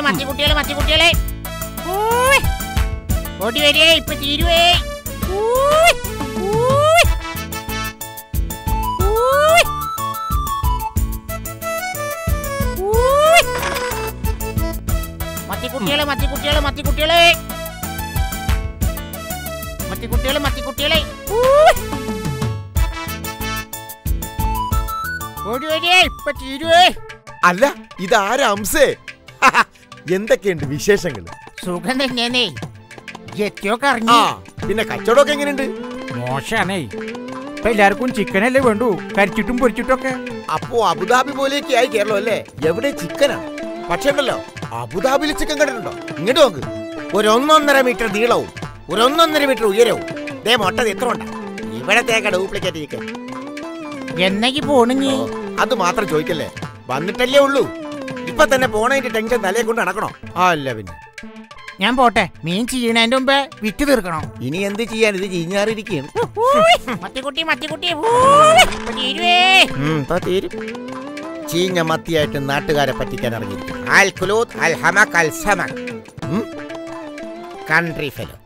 മത്തിക്കുട്ടികളെ ഓടി വരേ, ഇപ്പൊ തീരുവേ. മത്തിക്കുട്ടികളെ ഓടി വരേ, ഇപ്പൊ തീരുവേ. അല്ല, ഇതാരാ അംസേ? എന്തൊക്കെയുണ്ട് വിശേഷങ്ങൾ? സുഖം തന്നെയാണേ. പിന്നെ കച്ചവടമൊക്കെ എങ്ങനെയുണ്ട്? മോശാണേ. ഇപ്പൊ എല്ലാവർക്കും ചിക്കനല്ലേ വേണ്ടു, കരിച്ചിട്ടും പൊരിച്ചിട്ടൊക്കെ. അപ്പോ അബുദാബി പോലെയൊക്കെ ആയി കേരളം അല്ലേ? എവിടെ ചിക്കനാ? പക്ഷേ ഉണ്ടല്ലോ, അബുദാബിയിൽ ചിക്കൻ കണ്ടിട്ടുണ്ടോ? ഇങ്ങോട്ട് നോക്ക്, ഒരു 1.5 മീറ്റർ നീളവും ഒരു 1.5 മീറ്റർ ഉയരവും. ദേ മൊട്ടത് എത്ര ഉണ്ട്? ഇവിടത്തേക്ക ഡ്യൂപ്ലിക്കേറ്റ് ചിക്കൻ. എന്നേക്ക് പോണു? അത് മാത്രം ചോദിക്കല്ലേ, വന്നിട്ടല്ലേ ഉള്ളൂ. ഇപ്പൊ തന്നെ പോണതിന്റെ ടെൻഷൻ തലയെ കൊണ്ട് നടക്കണോ? അല്ല പിന്നെ ഞാൻ പോട്ടെ. മീൻ ചെയ്യണതിന്റെ മുമ്പേ വിറ്റ് തീർക്കണം. ഇനി എന്ത് ചെയ്യാൻ? ഇത് ചീഞ്ഞാറിയിരിക്കുകയാണ്. ചീഞ്ഞ മത്തിയായിട്ട് നാട്ടുകാരെ പറ്റിക്കാൻ ഇറങ്ങിയിരിക്കും. Country fellow.